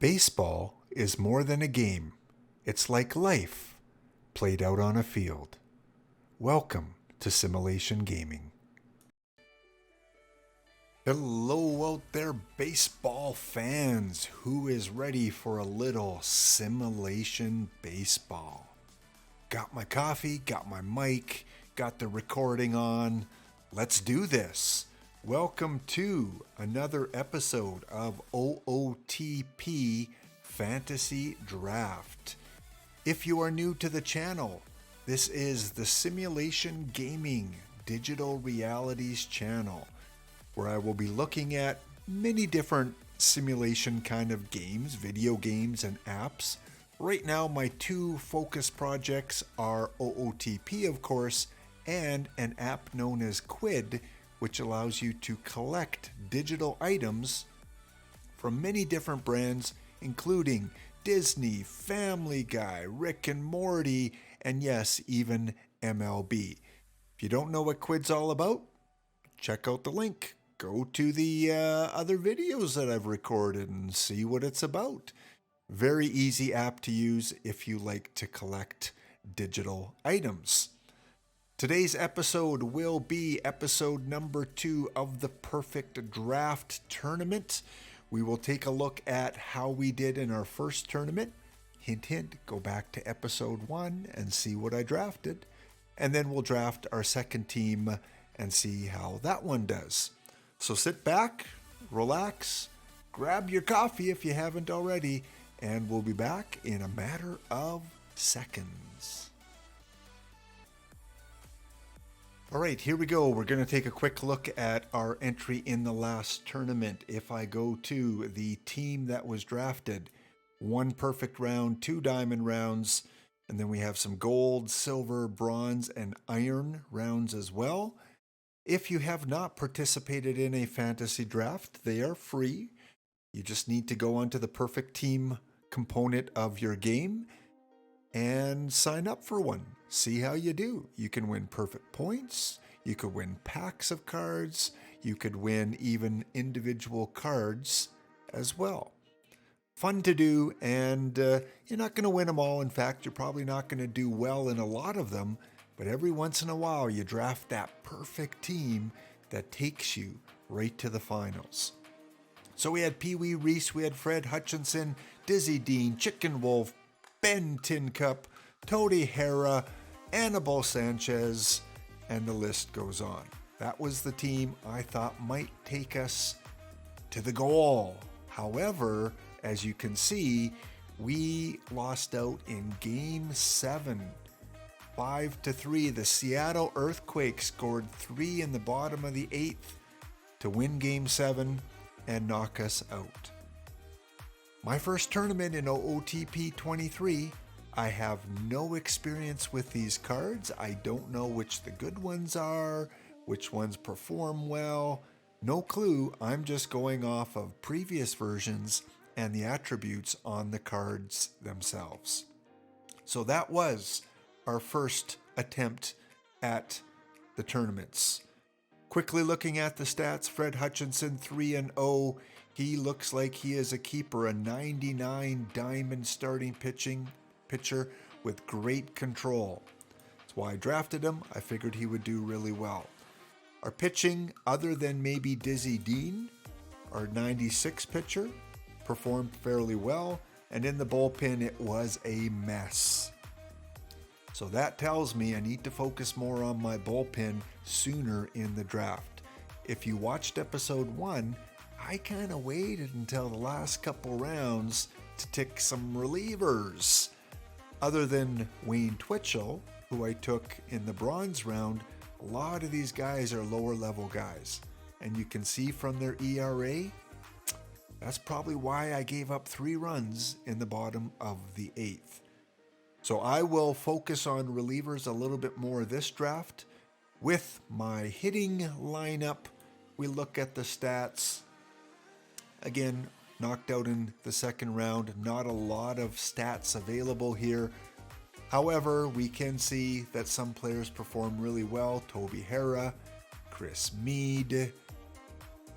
Baseball is more than a game. It's like life, played out on a field. Welcome to Simulation Gaming. Hello out there, baseball fans. Who is ready for a little simulation baseball? Got my coffee, got my mic, got the recording on. Let's do this. Welcome to another episode of OOTP Fantasy Draft. If you are new to the channel, this is the Simulation Gaming Digital Realities channel, where I will be looking at many different simulation kind of games, video games, and apps. Right now, my two focus projects are OOTP, of course, and an app known as LiQWYD, which allows you to collect digital items from many different brands, including Disney, Family Guy, Rick and Morty, and yes, even MLB. If you don't know what LiQWYD's all about, check out the link. Go to the other videos that I've recorded and see what it's about. Very easy app to use if you like to collect digital items. Today's episode will be episode number 2 of the Perfect Draft Tournament. We will take a look at how we did in our first tournament. Hint, hint, go back to episode 1 and see what I drafted. And then we'll draft our second team and see how that one does. So sit back, relax, grab your coffee if you haven't already, and we'll be back in a matter of seconds. All right, here we go. We're going to take a quick look at our entry in the last tournament. If I go to the team that was drafted, 1 perfect round, 2 diamond rounds, and then we have some gold, silver, bronze, and iron rounds as well. If you have not participated in a fantasy draft, they are free. You just need to go onto the perfect team component of your game and sign up for one. See how you do. You can win perfect points. You could win packs of cards. You could win even individual cards as well. Fun to do, and you're not going to win them all. In fact, you're probably not going to do well in a lot of them, but every once in a while you draft that perfect team that takes you right to the finals. So we had Pee Wee Reese, we had Fred Hutchinson, Dizzy Dean, Chicken Wolf, Ben Tin Cup, Tony Hera, Annabelle Sanchez, and the list goes on. That was the team I thought might take us to the goal. However, as you can see, we lost out in Game 7. 5-3. The Seattle Earthquakes scored 3 in the bottom of the 8th to win Game 7 and knock us out. My first tournament in OOTP23, I have no experience with these cards. I don't know which the good ones are, which ones perform well. No clue. I'm just going off of previous versions and the attributes on the cards themselves. So that was our first attempt at the tournaments. Quickly looking at the stats, Fred Hutchinson 3-0. He looks like he is a keeper, a 99 diamond starting pitcher with great control. That's why I drafted him. I figured he would do really well. Our pitching, other than maybe Dizzy Dean, our 96 pitcher, performed fairly well. And in the bullpen, it was a mess. So that tells me I need to focus more on my bullpen sooner in the draft. If you watched episode 1, I kind of waited until the last couple rounds to take some relievers. Other than Wayne Twitchell, who I took in the bronze round, a lot of these guys are lower level guys. And you can see from their ERA, that's probably why I gave up 3 runs in the bottom of the 8th. So I will focus on relievers a little bit more this draft. With my hitting lineup, we look at the stats. Again, knocked out in the second round. Not a lot of stats available here. However, we can see that some players perform really well. Toby Hera, Chris Meade,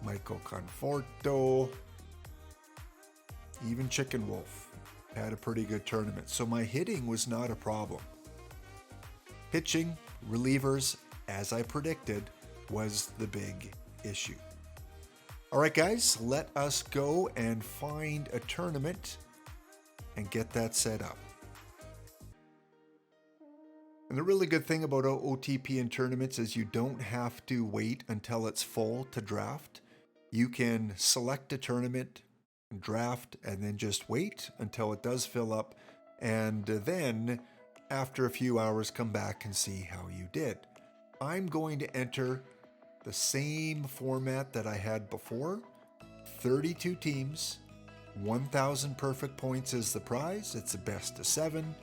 Michael Conforto, Even Chicken Wolf had a pretty good tournament. So my hitting was not a problem. Pitching, relievers, as I predicted, was the big issue. All right, guys, let us go and find a tournament and get that set up. And the really good thing about OOTP and tournaments is you don't have to wait until it's full to draft. You can select a tournament, draft, and then just wait until it does fill up. And then after a few hours, come back and see how you did. I'm going to enter the same format that I had before. 32 teams, 1,000 perfect points is the prize. It's a best of 7.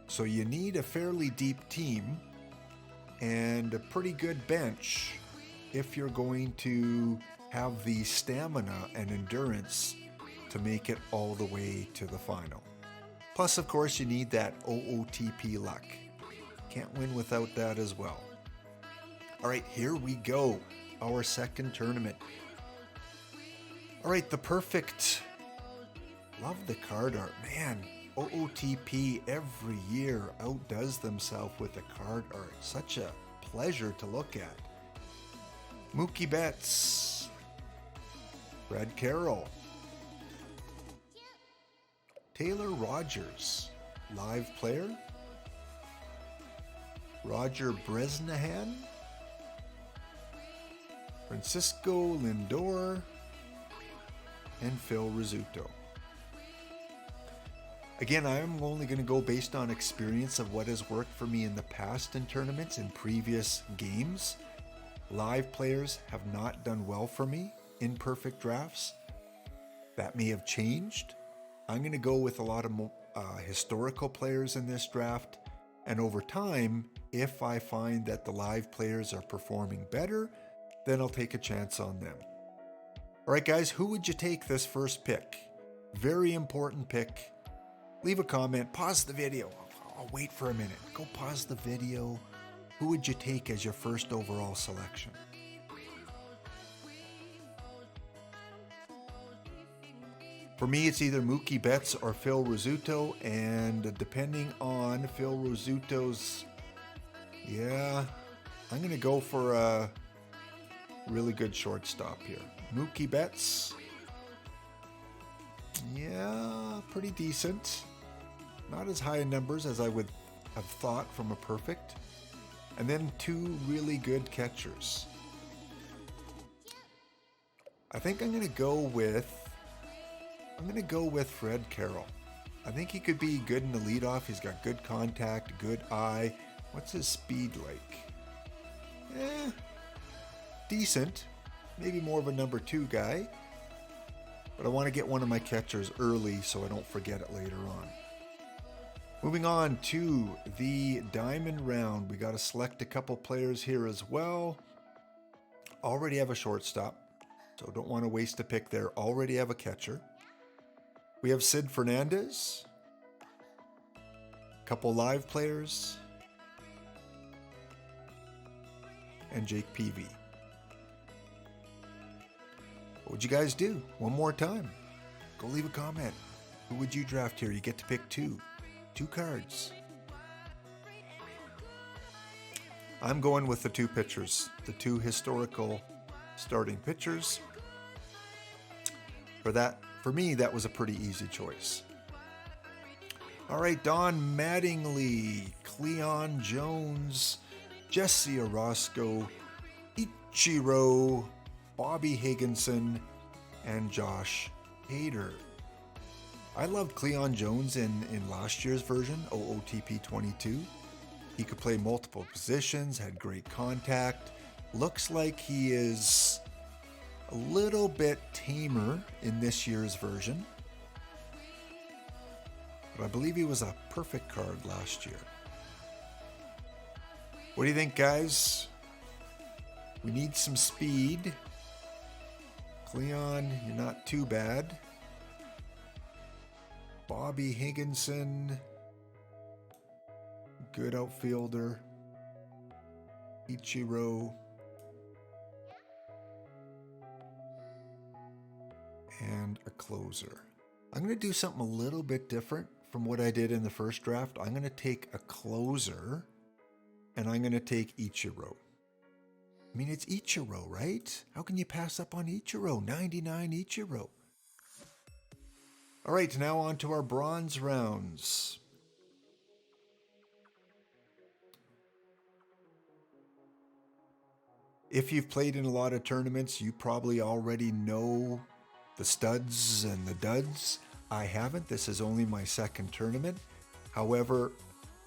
So you need a fairly deep team and a pretty good bench if you're going to have the stamina and endurance to make it all the way to the final. Plus, of course, you need that OOTP luck. Can't win without that as well. All right, here we go. Our second tournament. All right, the perfect. Love the card art. Man, OOTP every year outdoes themselves with the card art. Such a pleasure to look at. Mookie Betts. Fred Carroll. Taylor Rogers. Live player. Roger Bresnahan. Francisco Lindor. And Phil Rizzuto. Again, I'm only going to go based on experience of what has worked for me in the past in tournaments and previous games. Live players have not done well for me in perfect drafts. That may have changed. I'm going to go with a lot of historical players in this draft. And over time, if I find that the live players are performing better, then I'll take a chance on them. All right, guys, who would you take this first pick? Very important pick. Leave a comment, pause the video. I'll wait for a minute. Go pause the video. Who would you take as your first overall selection? For me, it's either Mookie Betts or Phil Rizzuto, and depending on Phil Rizzuto's, I'm going to go for a really good shortstop here. Mookie Betts, pretty decent. Not as high in numbers as I would have thought from a perfect. And then 2 really good catchers. I think I'm going to go with Fred Carroll. I think he could be good in the leadoff. He's got good contact, good eye. What's his speed like? Decent. Maybe more of a number 2 guy. But I want to get one of my catchers early so I don't forget it later on. Moving on to the diamond round. We got to select a couple players here as well. Already have a shortstop, so don't want to waste a pick there. Already have a catcher. We have Sid Fernandez. A couple live players. And Jake Peavy. What would you guys do? One more time. Go leave a comment. Who would you draft here? You get to pick 2 cards. I'm going with the 2 pitchers, the 2 historical starting pitchers. For me, that was a pretty easy choice. All right, Don Mattingly, Cleon Jones, Jesse Orosco, Ichiro, Bobby Higginson, and Josh Hader. I loved Cleon Jones in last year's version, OOTP23. He could play multiple positions, had great contact. Looks like he is a little bit tamer in this year's version. But I believe he was a perfect card last year. What do you think, guys? We need some speed. Cleon, you're not too bad. Bobby Higginson, good outfielder. Ichiro. And and a closer. I'm going to do something a little bit different from what I did in the first draft. I'm going to take a closer and I'm going to take Ichiro. I mean, it's Ichiro, right? How can you pass up on Ichiro? 99 Ichiro. All right, now on to our bronze rounds. If you've played in a lot of tournaments, you probably already know the studs and the duds. I haven't. This is only my second tournament. However,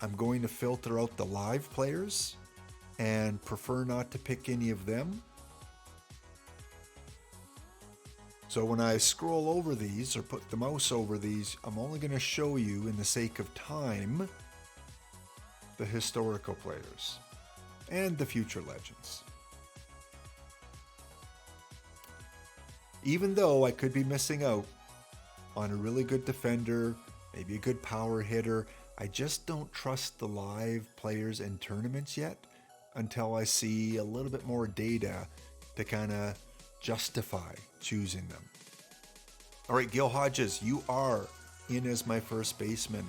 I'm going to filter out the live players and prefer not to pick any of them. So when I scroll over these or put the mouse over these, I'm only going to show you, in the sake of time, the historical players and the future legends. Even though I could be missing out on a really good defender, maybe a good power hitter, I just don't trust the live players in tournaments yet until I see a little bit more data to kind of justify choosing them. All right, Gil Hodges, you are in as my first baseman.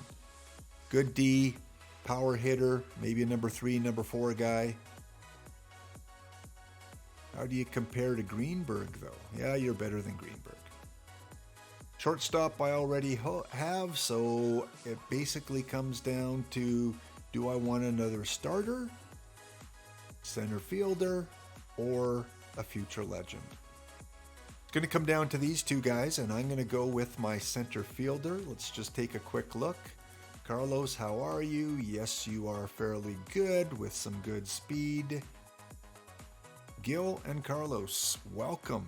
Good D, power hitter, maybe a number 3, number 4 guy. How do you compare to Greenberg, though? Yeah, you're better than Greenberg. Shortstop I already have, so it basically comes down to, do I want another starter, center fielder, or a future legend? It's going to come down to these two guys, and I'm going to go with my center fielder. Let's just take a quick look. Carlos, how are you? Yes, you are fairly good with some good speed. Gil and Carlos, welcome.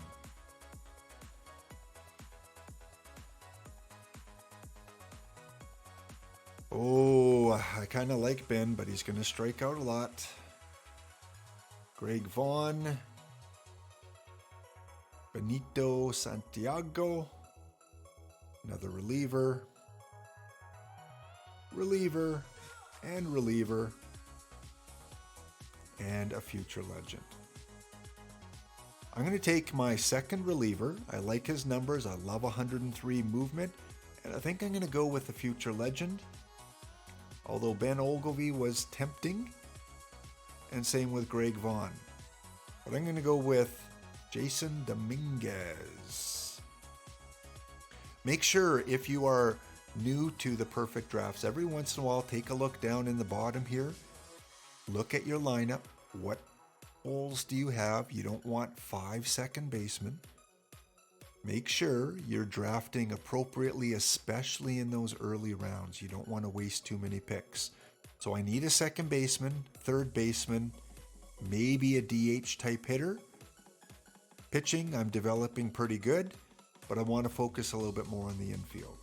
Oh, I kind of like Ben, but he's going to strike out a lot. Greg Vaughn. Benito Santiago. Another reliever. Reliever. And reliever. And a future legend. I'm going to take my second reliever. I like his numbers. I love 103 movement. And I think I'm going to go with the future legend. Although Ben Ogilvy was tempting. And same with Greg Vaughn. But I'm going to go with Jason Dominguez. Make sure, if you are new to the perfect drafts, every once in a while take a look down in the bottom here. Look at your lineup. What holes do you have? You don't want 5 second basemen. Make sure you're drafting appropriately, especially in those early rounds. You don't want to waste too many picks. So I need a second baseman, third baseman, maybe a DH type hitter. Pitching, I'm developing pretty good, but I want to focus a little bit more on the infield.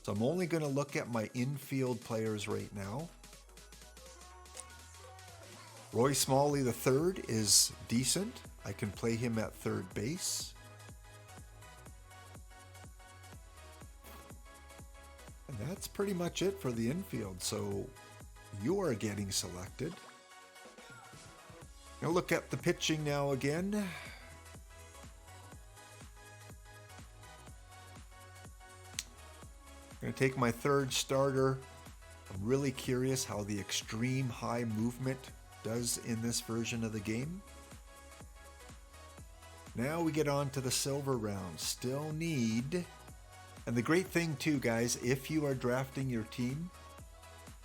So I'm only going to look at my infield players right now. Roy Smalley III is decent. I can play him at third base. And that's pretty much it for the infield. So you are getting selected. Now look at the pitching now again. I'm going to take my third starter. I'm really curious how the extreme high movement does in this version of the game. Now we get on to the silver round. Still need... And the great thing too, guys, if you are drafting your team,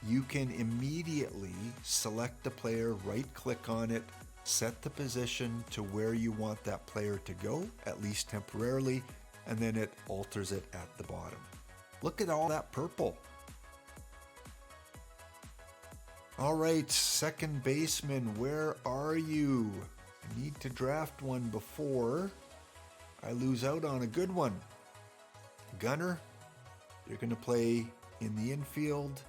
you can immediately select the player, right-click on it, set the position to where you want that player to go, at least temporarily, and then it alters it at the bottom. Look at all that purple. All right, second baseman, where are you? I need to draft one before I lose out on a good one. Gunner, you're going to play in the infield.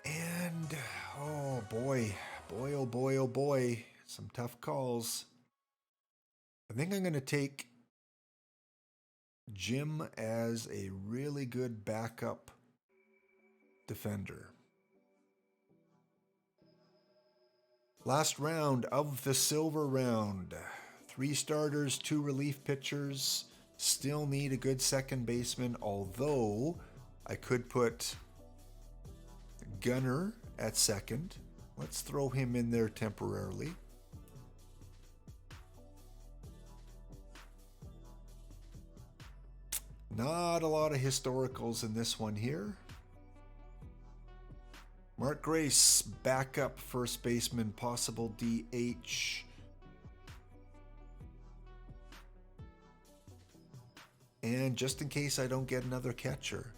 And, oh boy, oh boy, some tough calls. I think I'm going to take Jim as a really good backup defender. Last round of the silver round. 3 starters, 2 relief pitchers. Still need a good second baseman, although I could put Gunner at second. Let's throw him in there temporarily. Not a lot of historicals in this one here. Mark Grace, backup first baseman, possible DH. And just in case I don't get another catcher,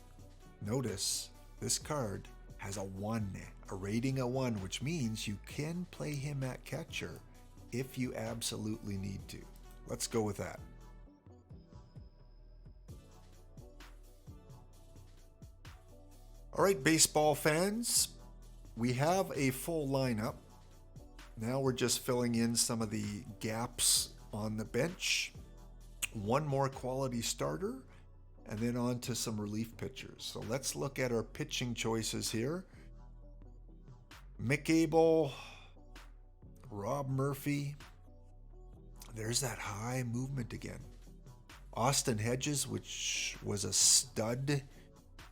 notice this card has a 1, a rating of 1, which means you can play him at catcher if you absolutely need to. Let's go with that. All right, baseball fans, we have a full lineup. Now we're just filling in some of the gaps on the bench. One more quality starter, and then on to some relief pitchers. So let's look at our pitching choices here. Mick Abel, Rob Murphy. There's that high movement again. Austin Hedges, which was a stud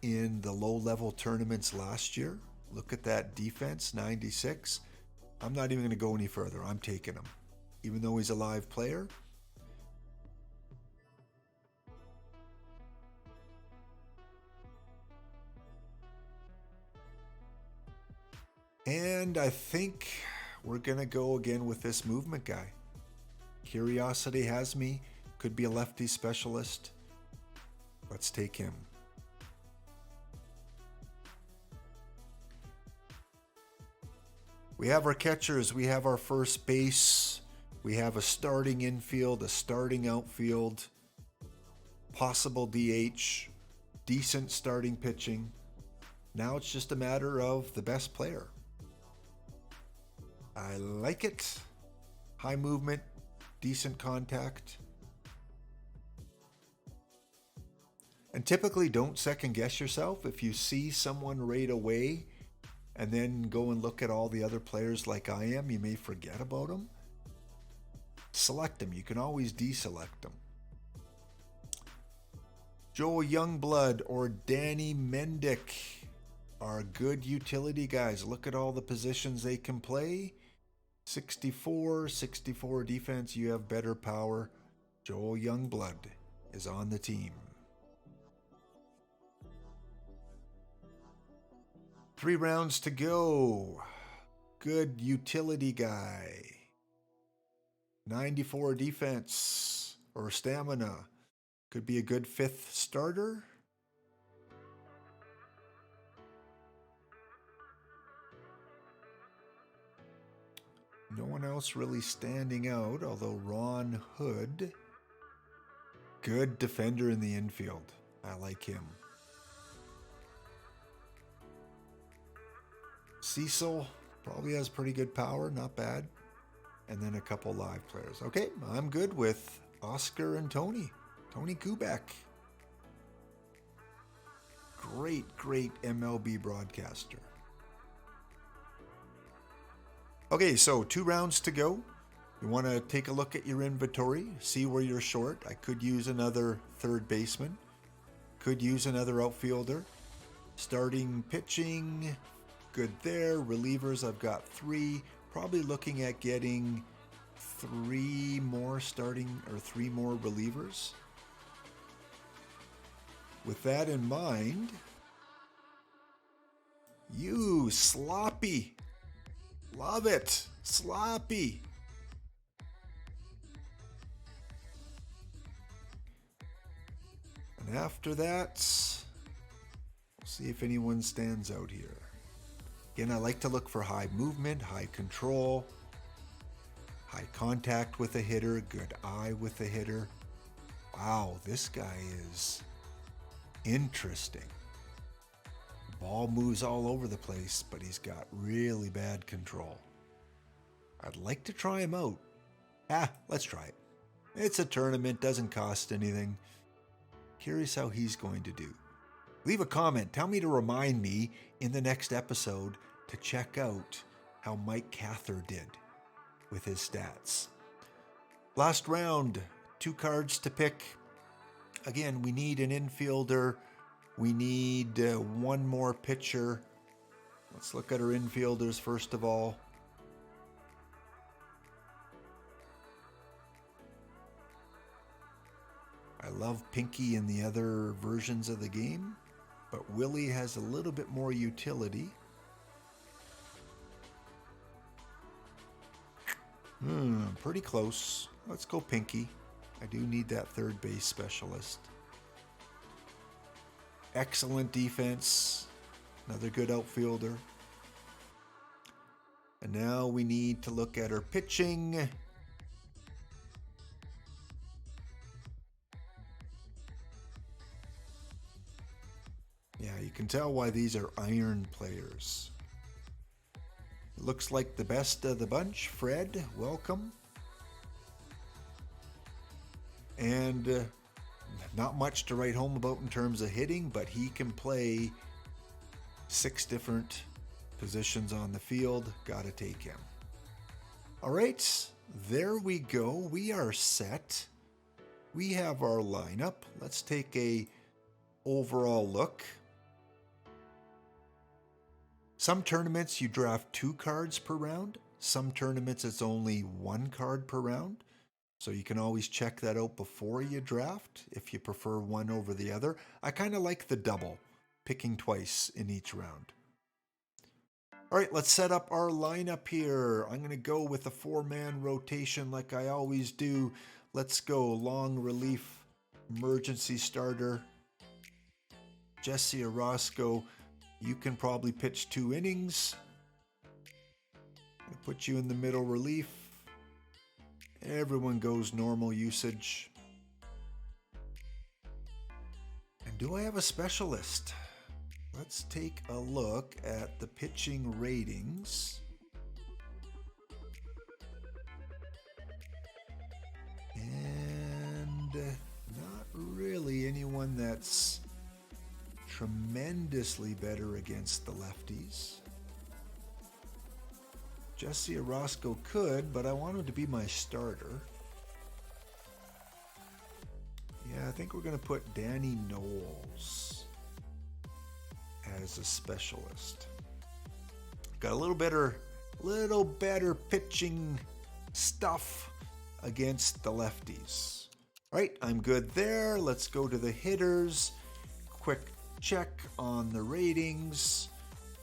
in the low-level tournaments last year. Look at that defense, 96. I'm not even going to go any further. I'm taking him, even though he's a live player. And I think we're going to go again with this movement guy. Curiosity has me. Could be a lefty specialist. Let's take him. We have our catchers. We have our first base. We have a starting infield, a starting outfield, possible DH, decent starting pitching. Now it's just a matter of the best player. I like it. High movement, decent contact. And typically don't second guess yourself. If you see someone right away and then go and look at all the other players like I am, you may forget about them. Select them. You can always deselect them. Joe Youngblood or Danny Mendick are good utility guys. Look at all the positions they can play. 64 defense. You have better power. Joe Youngblood is on the team. 3 rounds to go. Good utility guy. 94 defense or stamina. Could be a good 5th starter. No one else really standing out, although Ron Hood. Good defender in the infield. I like him. Cecil probably has pretty good power, not bad. And then a couple live players. Okay, I'm good with Oscar and Tony. Tony Kubek. Great MLB broadcaster. Okay, so 2 rounds to go. You want to take a look at your inventory, see where you're short. I could use another third baseman. Could use another outfielder. Starting pitching, good there. Relievers, I've got 3. Probably looking at getting 3 more starting or 3 more relievers. With that in mind, you sloppy. Love it. Sloppy. And after that, we'll see if anyone stands out here. Again, I like to look for high movement, high control, high contact with a hitter, good eye with a hitter. Wow, this guy is interesting. Ball moves all over the place, but he's got really bad control. I'd like to try him out. Let's try it. It's a tournament, doesn't cost anything. Curious how he's going to do. Leave a comment. Tell me to remind me in the next episode to check out how Mike Cather did with his stats. Last round, 2 cards to pick. Again, we need an infielder. We need 1 more pitcher. Let's look at our infielders first of all. I love Pinky in the other versions of the game, but Willie has a little bit more utility. Pretty close. Let's go Pinky. I do need that third base specialist. Excellent defense. Another good outfielder. And now we need to look at our pitching. Yeah, you can tell why these are iron players. Looks like the best of the bunch. Fred, welcome. And not much to write home about in terms of hitting, but he can play 6 different positions on the field. Gotta take him. All right, there we go. We are set. We have our lineup. Let's take a overall look. Some tournaments you draft 2 cards per round. Some tournaments it's only 1 card per round. So you can always check that out before you draft if you prefer one over the other. I kind of like the double, picking twice in each round. All right, let's set up our lineup here. I'm going to go with a 4-man rotation like I always do. Let's go long relief, emergency starter. Jesse Orozco, you can probably pitch 2 innings. I'll put you in the middle relief. Everyone goes normal usage. And do I have a specialist? Let's take a look at the pitching ratings. And not really anyone that's tremendously better against the lefties. Jesse Orozco could, but I want him to be my starter. Yeah, I think we're going to put Danny Knowles as a specialist. Got a little better pitching stuff against the lefties. All right, I'm good there. Let's go to the hitters. Quick check on the ratings.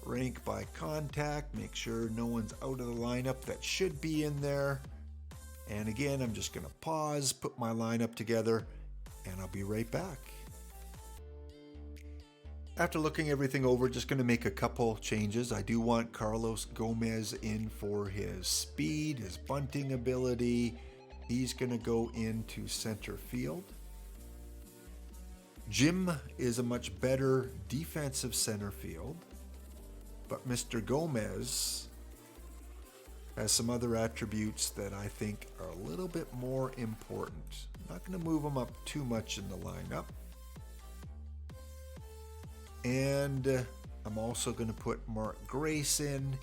Rank by contact. Make sure no one's out of the lineup that should be in there. And again, I'm just going to pause, put my lineup together, and I'll be right back. After looking everything over, just going to make a couple changes. I do want Carlos Gomez in for his speed, his bunting ability. He's going to go into center field. Jim is a much better defensive center field, but Mr. Gomez has some other attributes that I think are a little bit more important. I'm not going to move him up too much in the lineup. And I'm also going to put Mark Grace in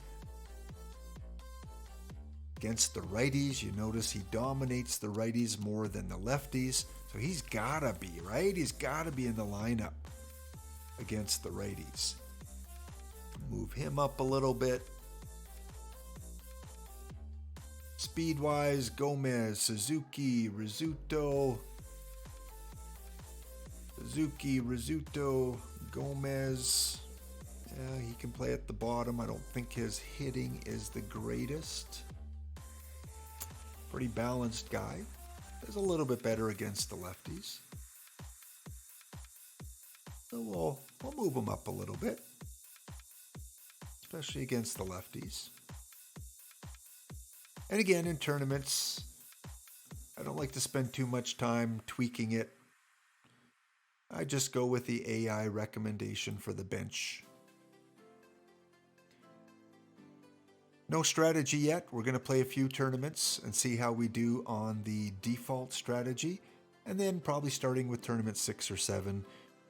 against the righties. You notice he dominates the righties more than the lefties. So he's got to be, right? He's got to be in the lineup against the righties. Move him up a little bit. Speed-wise, Gomez, Suzuki, Rizzuto, Gomez. Yeah, he can play at the bottom. I don't think his hitting is the greatest. Pretty balanced guy. Is a little bit better against the lefties. So we'll move him up a little bit, especially against the lefties. And again, in tournaments, I don't like to spend too much time tweaking it. I just go with the AI recommendation for the bench. No strategy yet. We're going to play a few tournaments and see how we do on the default strategy. And then probably starting with tournament 6 or 7,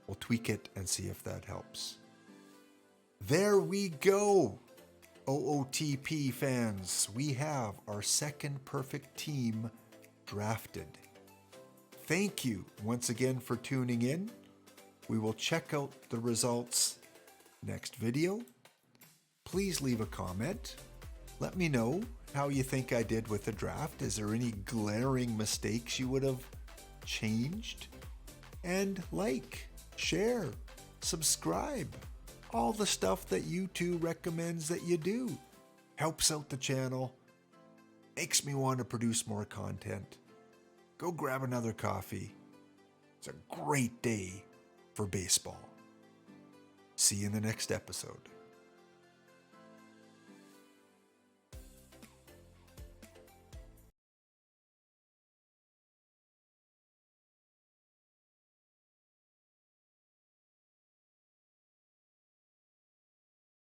we'll tweak it and see if that helps. There we go. OOTP fans, we have our second perfect team drafted. Thank you once again for tuning in. We will check out the results next video. Please leave a comment. Let me know how you think I did with the draft. Is there any glaring mistakes you would have changed? And like, share, subscribe. All the stuff that YouTube recommends that you do. Helps out the channel. Makes me want to produce more content. Go grab another coffee. It's a great day for baseball. See you in the next episode.